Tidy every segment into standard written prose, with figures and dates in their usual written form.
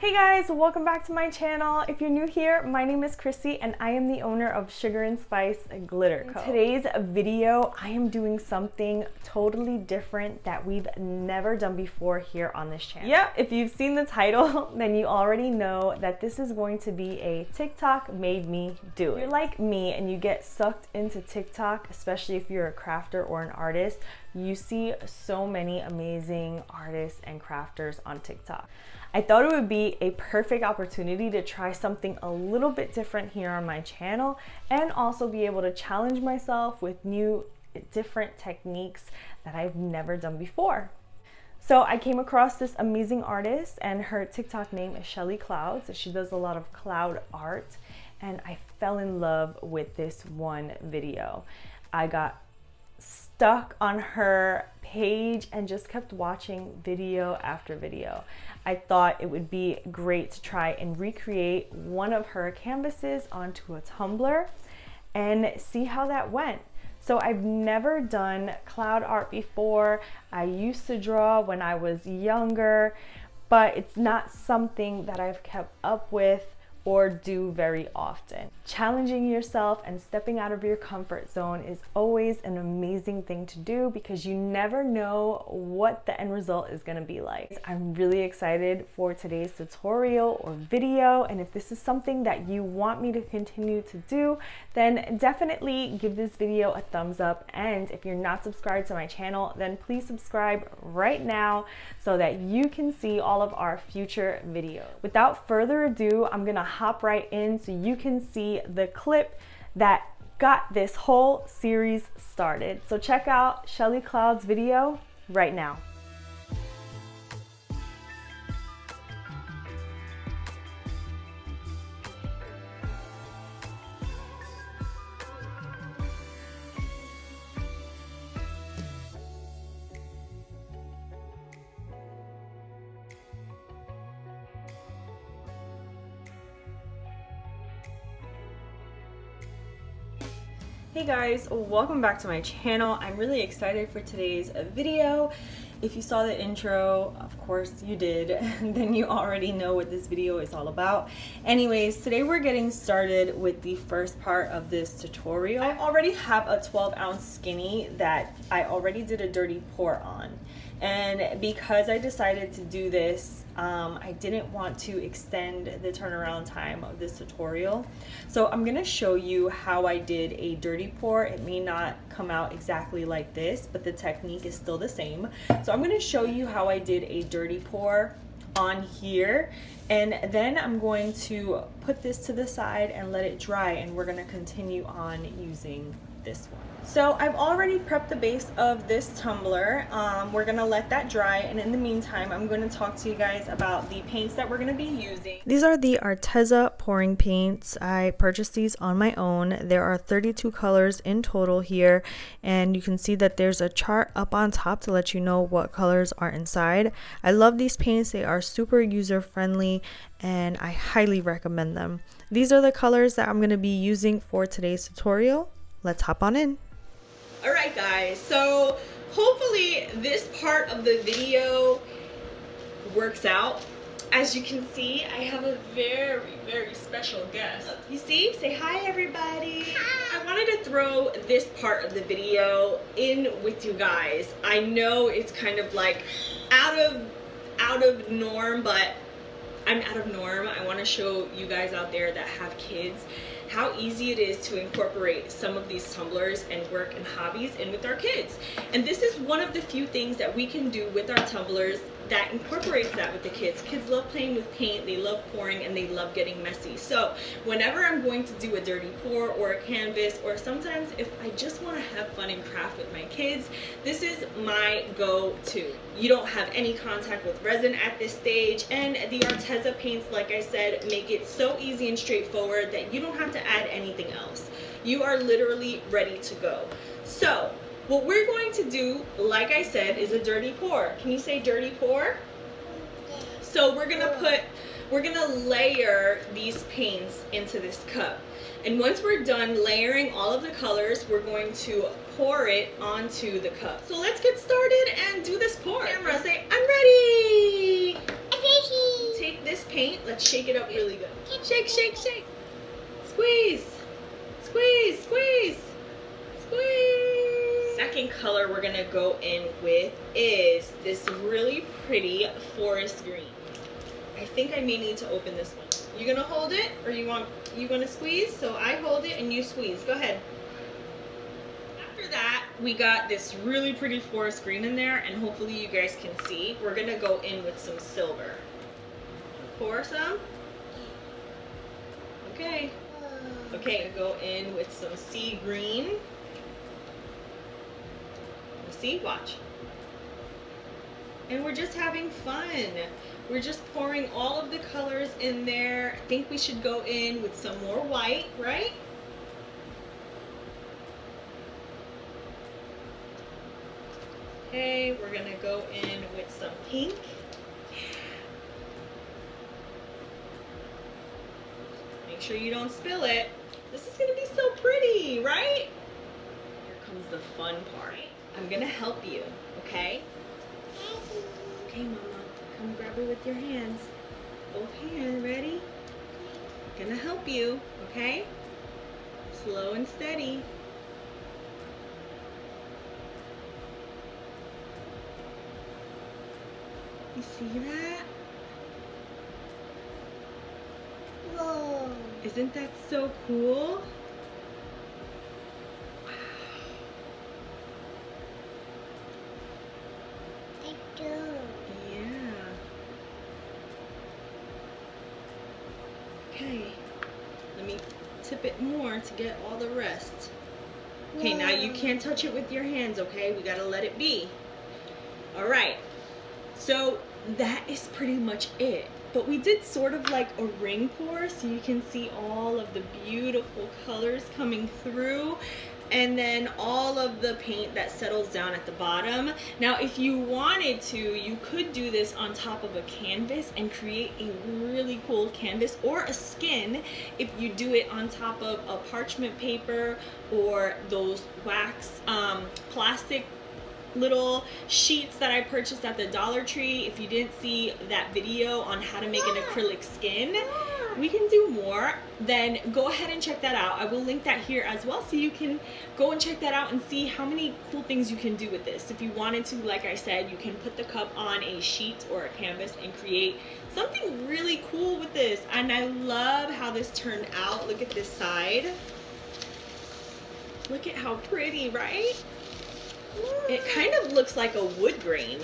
Hey guys, welcome back to my channel. If you're new here, my name is Chrissy and I am the owner of Sugar and Spice Glitter Co. In today's video, I am doing something totally different that we've never done before here on this channel. Yep, if you've seen the title, then you already know that this is going to be a TikTok made me do it. If you're like me and you get sucked into TikTok, especially if you're a crafter or an artist, you see so many amazing artists and crafters on TikTok. I thought it would be a perfect opportunity to try something a little bit different here on my channel and also be able to challenge myself with new, different techniques that I've never done before. So I came across this amazing artist and her TikTok name is Shelly Clouds. She does a lot of cloud art and I fell in love with this one video. I got stuck on her page and just kept watching video after video. I thought it would be great to try and recreate one of her canvases onto a tumbler and see how that went. So I've never done cloud art before. I used to draw when I was younger, but it's not something that I've kept up with or do very often. Challenging yourself and stepping out of your comfort zone is always an amazing thing to do because you never know what the end result is gonna be like. I'm really excited for today's tutorial or video, and if this is something that you want me to continue to do, then definitely give this video a thumbs up, and if you're not subscribed to my channel, then please subscribe right now so that you can see all of our future videos. Without further ado, I'm gonna hop right in so you can see the clip that got this whole series started. So check out Shelly Clouds' video right now. Hey guys, welcome back to my channel. I'm really excited for today's video. If you saw the intro, of course you did, then you already know what this video is all about. Anyways, today we're getting started with the first part of this tutorial. I already have a 12-ounce skinny that I already did a dirty pour on. And because I decided to do this, I didn't want to extend the turnaround time of this tutorial. So I'm gonna show you how I did a dirty pour. It may not come out exactly like this, but the technique is still the same. So I'm gonna show you how I did a dirty pour on here, and then I'm going to put this to the side and let it dry, and we're gonna continue on using this one. So I've already prepped the base of this tumbler. We're gonna let that dry, and in the meantime I'm going to talk to you guys about the paints that we're gonna be using. These are the Arteza pouring paints. I purchased these on my own. There are 32 colors in total here, and you can see that there's a chart up on top to let you know what colors are inside. I love these paints. They are super user friendly and I highly recommend them. These are the colors that I'm going to be using for today's tutorial. Let's hop on in. Alright guys, so hopefully this part of the video works out. As you can see, I have a very special guest. You see? Say hi everybody. Hi. I wanted to throw this part of the video in with you guys. I know it's kind of like out of norm, but I'm out of norm. I want to show you guys out there that have kids how easy it is to incorporate some of these tumblers and work and hobbies in with our kids. And this is one of the few things that we can do with our tumblers that incorporates that with the kids. Kids love playing with paint, they love pouring, and they love getting messy. So whenever I'm going to do a dirty pour or a canvas, or sometimes if I just want to have fun and craft with my kids, this is my go-to. You don't have any contact with resin at this stage, and the Arteza paints, like I said, make it so easy and straightforward that you don't have to add anything else. You are literally ready to go. So what we're going to do, like I said, is a dirty pour. Can you say dirty pour? So we're gonna layer these paints into this cup. And once we're done layering all of the colors, we're going to pour it onto the cup. So let's get started and do this pour. Camera, say, I'm ready. I'm ready. Take this paint paint, let's shake it up really good. Shake, shake, shake. Squeeze, squeeze, squeeze, squeeze. Second color we're gonna go in with is this really pretty forest green. I think I may need to open this one. You gonna hold it, or you gonna squeeze? So I hold it and you squeeze. Go ahead. After that, we got this really pretty forest green in there, and hopefully you guys can see. We're gonna go in with some silver. Pour some. Okay. Okay, go in with some sea green. See, watch. And we're just having fun. We're just pouring all of the colors in there. I think we should go in with some more white, right? Okay, we're gonna go in with some pink. Make sure you don't spill it. This is gonna be so pretty, right? Here comes the fun part. I'm gonna help you, okay? Okay, Mama. Come grab it with your hands. Both hands, ready? I'm gonna help you, okay? Slow and steady. You see that? Whoa. Isn't that so cool? Okay, let me tip it more to get all the rest. Okay, now you can't touch it with your hands, okay? We gotta let it be. All right, so that is pretty much it. But we did sort of like a ring pour, so you can see all of the beautiful colors coming through, and then all of the paint that settles down at the bottom. Now, if you wanted to, you could do this on top of a canvas and create a really cool canvas, or a skin if you do it on top of a parchment paper or those wax plastic little sheets that I purchased at the Dollar Tree. If you didn't see that video on how to make an acrylic skin, we can do more, then go ahead and check that out. I will link that here as well, so you can go and check that out and see how many cool things you can do with this. If you wanted to, like I said, you can put the cup on a sheet or a canvas and create something really cool with this. And I love how this turned out. Look at this side. Look at how pretty, right? It kind of looks like a wood grain.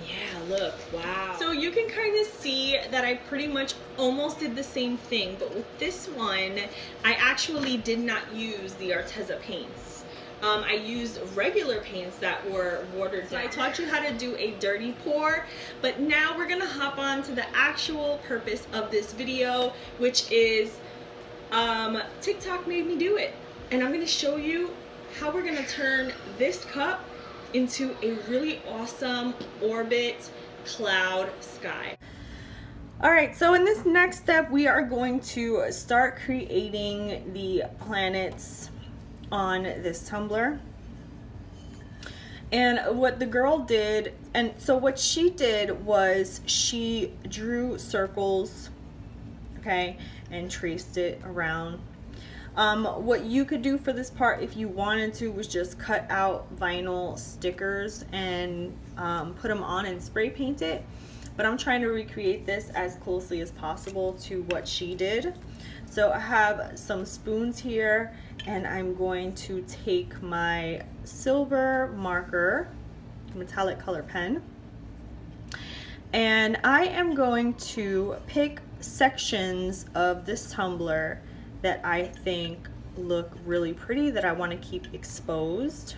Yeah, look, wow. So you can kind of see that I pretty much almost did the same thing, but with this one, I actually did not use the Arteza paints. I used regular paints that were watered down. So I taught you how to do a dirty pour, but now we're gonna hop on to the actual purpose of this video, which is TikTok made me do it. And I'm gonna show you how we're gonna turn this cup into a really awesome orbit cloud sky. All right, so in this next step, we are going to start creating the planets on this tumbler. And what the girl did, and so what she did was she drew circles, okay, and traced it around. What you could do for this part, if you wanted to, was just cut out vinyl stickers and put them on and spray paint it. But I'm trying to recreate this as closely as possible to what she did. So I have some spoons here, and I'm going to take my silver marker, metallic color pen, and I am going to pick sections of this tumbler that I think look really pretty, that I want to keep exposed.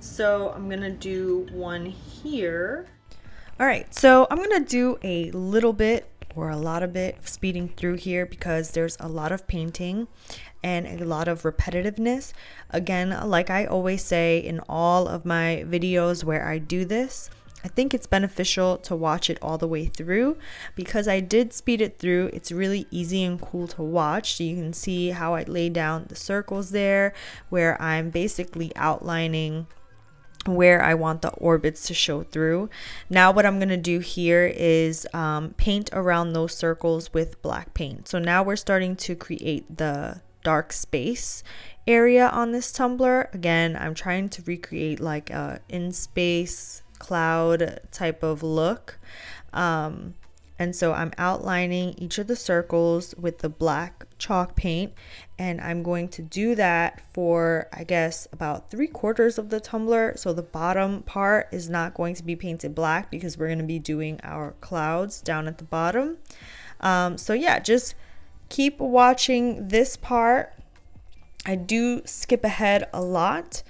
So I'm gonna do one here. All right, so I'm gonna do a little bit or a lot of it of speeding through here because there's a lot of painting and a lot of repetitiveness. Again, like I always say in all of my videos where I do this, I think it's beneficial to watch it all the way through because I did speed it through. It's really easy and cool to watch. So you can see how I laid down the circles there, where I'm basically outlining where I want the orbits to show through. Now what I'm going to do here is paint around those circles with black paint. So now we're starting to create the dark space area on this tumbler. Again, I'm trying to recreate like a in space cloud type of look. And so I'm outlining each of the circles with the black chalk paint, and I'm going to do that for, I guess, about 3/4 of the tumbler. So the bottom part is not going to be painted black because we're going to be doing our clouds down at the bottom. So yeah, just keep watching this part. I do skip ahead a lot,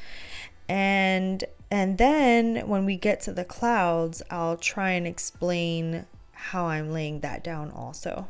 and then when we get to the clouds, I'll try and explain how I'm laying that down also.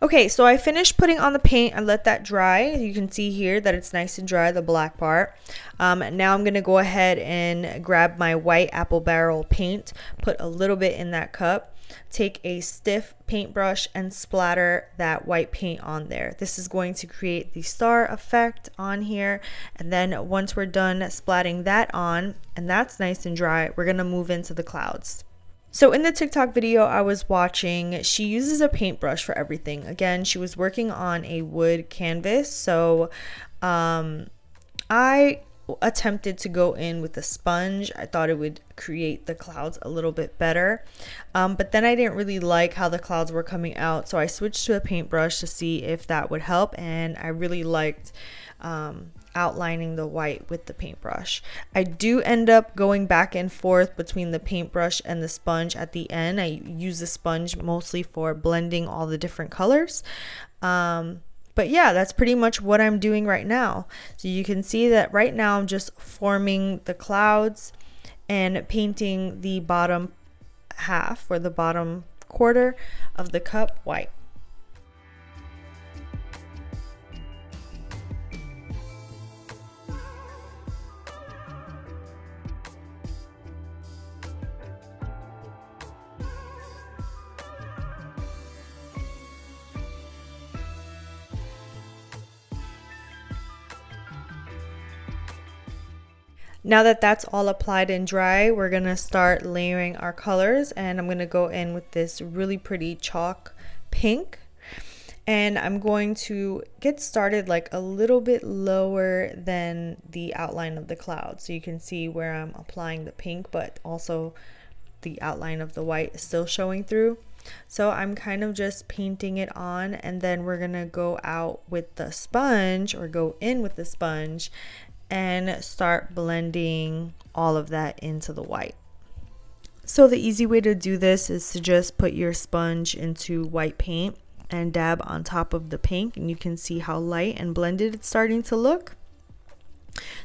Okay, so I finished putting on the paint. I let that dry. You can see here that it's nice and dry, the black part. Now I'm going to go ahead and grab my white apple barrel paint, put a little bit in that cup, take a stiff paintbrush and splatter that white paint on there. This is going to create the star effect on here. And then once we're done splatting that on, and that's nice and dry, we're going to move into the clouds. So in the TikTok video I was watching, she uses a paintbrush for everything. Again, she was working on a wood canvas. So I attempted to go in with a sponge. I thought it would create the clouds a little bit better. But then I didn't really like how the clouds were coming out. So I switched to a paintbrush to see if that would help. And I really liked outlining the white with the paintbrush. I do end up going back and forth between the paintbrush and the sponge at the end. I use the sponge mostly for blending all the different colors. But yeah, that's pretty much what I'm doing right now. So you can see that right now I'm just forming the clouds and painting the bottom half or the bottom quarter of the cup white. Now that that's all applied and dry, we're going to start layering our colors, and I'm going to go in with this really pretty chalk pink, and I'm going to get started like a little bit lower than the outline of the cloud, so you can see where I'm applying the pink, but also the outline of the white is still showing through. So I'm kind of just painting it on, and then we're going to go out with the sponge, or go in with the sponge, and start blending all of that into the white. So the easy way to do this is to just put your sponge into white paint and dab on top of the pink, and you can see how light and blended it's starting to look.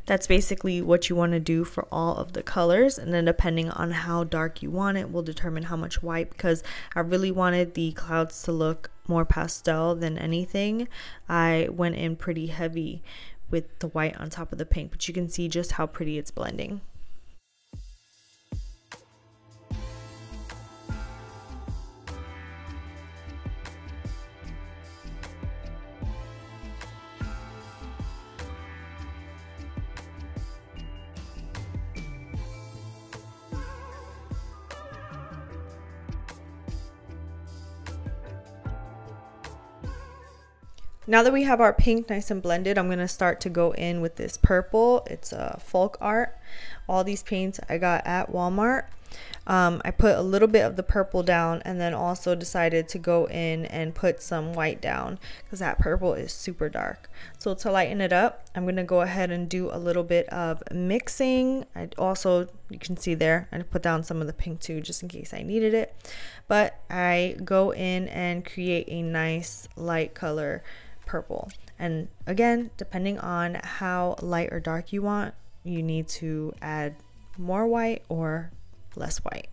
That's basically what you want to do for all of the colors, and then depending on how dark you want it will determine how much white, because I really wanted the clouds to look more pastel than anything. I went in pretty heavy with the white on top of the pink, but you can see just how pretty it's blending. Now that we have our pink nice and blended, I'm going to start to go in with this purple. It's a folk art. All these paints I got at Walmart. I put a little bit of the purple down, and then also decided to go in and put some white down because that purple is super dark. So to lighten it up, I'm going to go ahead and do a little bit of mixing. I also, you can see there, I put down some of the pink too just in case I needed it. But I go in and create a nice light color purple. And again, depending on how light or dark you want, you need to add more white or less white.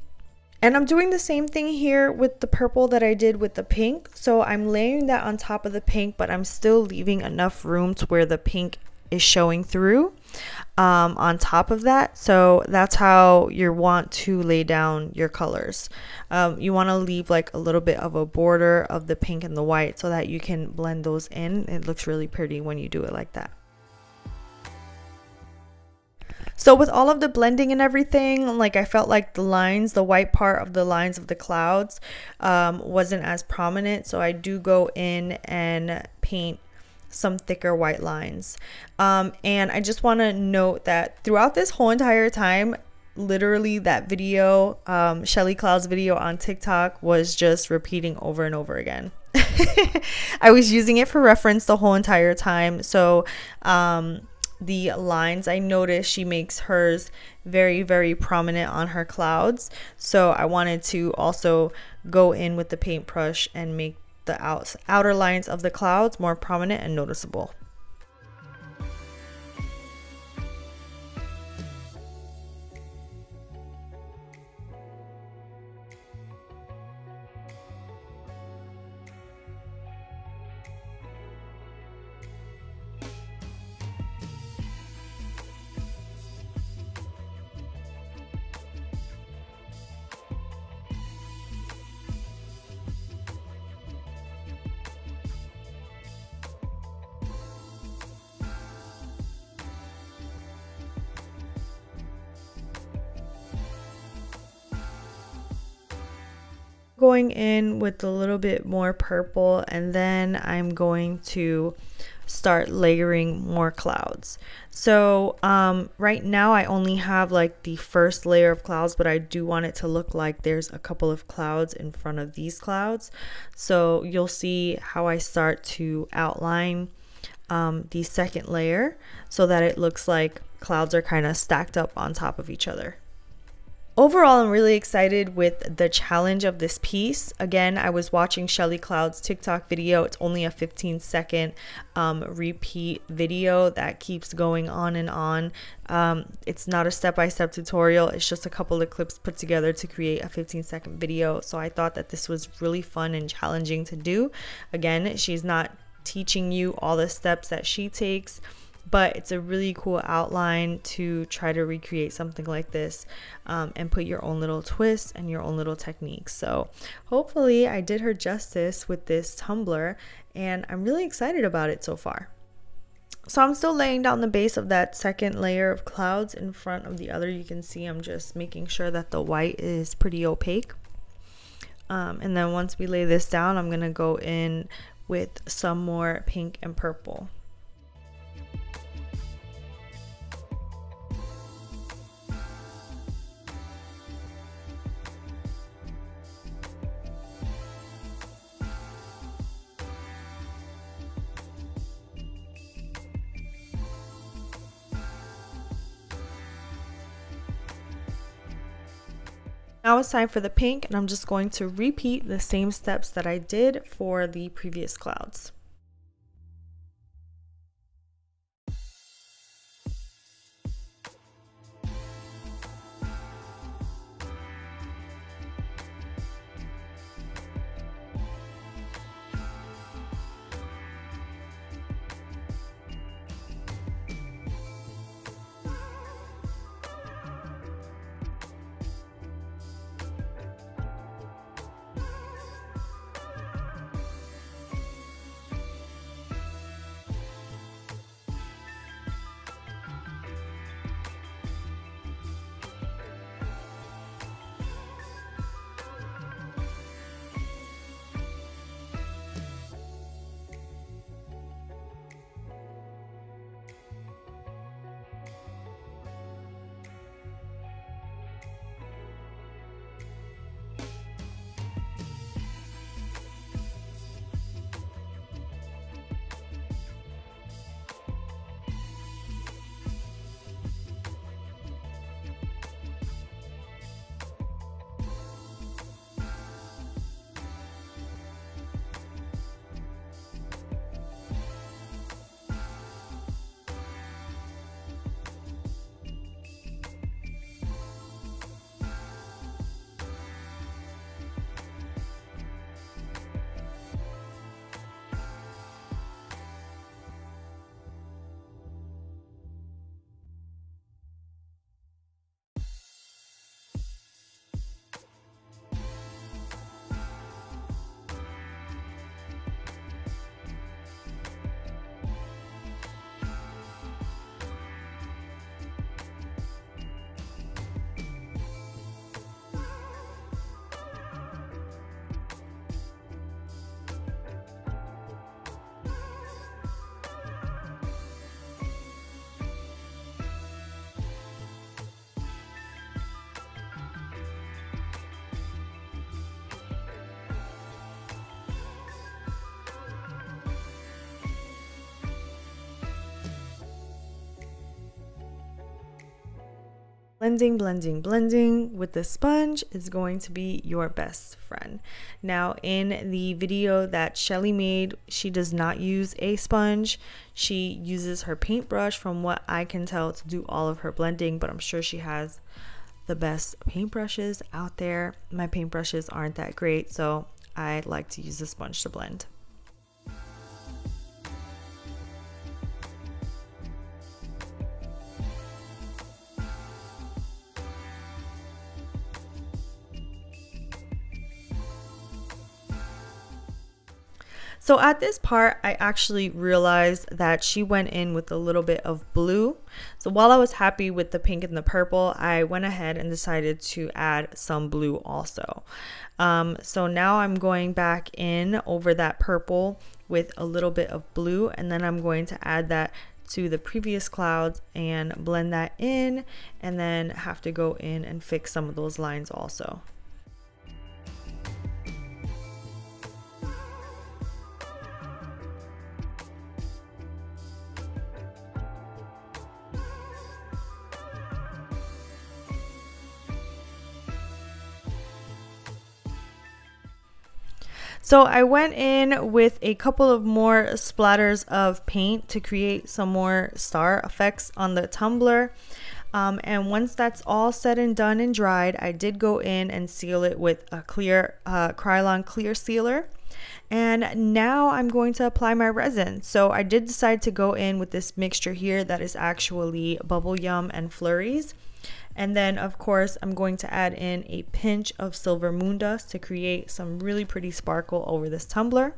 And I'm doing the same thing here with the purple that I did with the pink. So I'm layering that on top of the pink, but I'm still leaving enough room to where the pink is showing through on top of that. So that's how you want to lay down your colors. You want to leave like a little bit of a border of the pink and the white so that you can blend those in. It looks really pretty when you do it like that. So with all of the blending and everything, like I felt like the lines, the white part of the lines of the clouds wasn't as prominent. So I do go in and paint some thicker white lines. And I just want to note that throughout this whole entire time, literally that video, Shelly Cloud's video on TikTok, was just repeating over and over again. I was using it for reference the whole entire time. So the lines, I noticed she makes hers very, very prominent on her clouds. So I wanted to also go in with the paintbrush and make the outer lines of the clouds more prominent and noticeable. Going in with a little bit more purple, and then I'm going to start layering more clouds. So right now I only have like the first layer of clouds, but I do want it to look like there's a couple of clouds in front of these clouds. So you'll see how I start to outline the second layer so that it looks like clouds are kind of stacked up on top of each other. Overall, I'm really excited with the challenge of this piece. Again, I was watching Shelly Cloud's TikTok video. It's only a 15-second repeat video that keeps going on and on. It's not a step-by-step tutorial. It's just a couple of clips put together to create a 15-second video. So I thought that this was really fun and challenging to do. Again, she's not teaching you all the steps that she takes, but it's a really cool outline to try to recreate something like this and put your own little twists and your own little techniques. So hopefully I did her justice with this tumbler, and I'm really excited about it so far. So I'm still laying down the base of that second layer of clouds in front of the other. You can see I'm just making sure that the white is pretty opaque. And then once we lay this down, I'm gonna go in with some more pink and purple. Now it's time for the pink, and I'm just going to repeat the same steps that I did for the previous clouds. Blending, blending, blending with the sponge is going to be your best friend. Now, in the video that Shelly made, she does not use a sponge. She uses her paintbrush, from what I can tell, to do all of her blending, but I'm sure she has the best paintbrushes out there. My paintbrushes aren't that great, so I like to use a sponge to blend. So at this part, I actually realized that she went in with a little bit of blue. So while I was happy with the pink and the purple, I went ahead and decided to add some blue also. So now I'm going back in over that purple with a little bit of blue, and then I'm going to add that to the previous clouds and blend that in, and then have to go in and fix some of those lines also. So I went in with a couple of more splatters of paint to create some more star effects on the tumbler. And once that's all said and done and dried, I did go in and seal it with a clear Krylon clear sealer. And now I'm going to apply my resin. So I did decide to go in with this mixture here that is actually Bubble Yum and Flurries. And then, of course, I'm going to add in a pinch of silver moon dust to create some really pretty sparkle over this tumbler.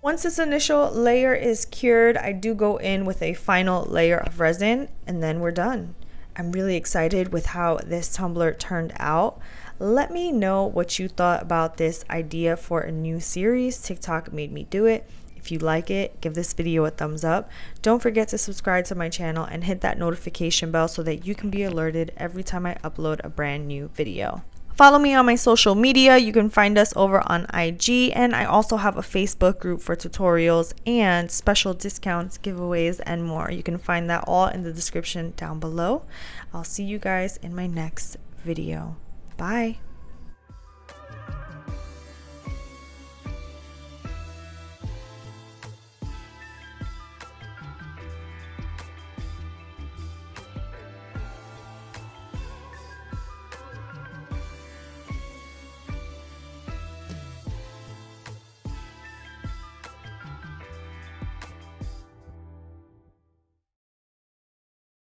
Once this initial layer is cured, I do go in with a final layer of resin, and then we're done. I'm really excited with how this tumbler turned out. Let me know what you thought about this idea for a new series. TikTok made me do it. If you like it, give this video a thumbs up. Don't forget to subscribe to my channel and hit that notification bell so that you can be alerted every time I upload a brand new video. Follow me on my social media. You can find us over on IG, and I also have a Facebook group for tutorials and special discounts, giveaways, and more. You can find that all in the description down below. I'll see you guys in my next video. Bye.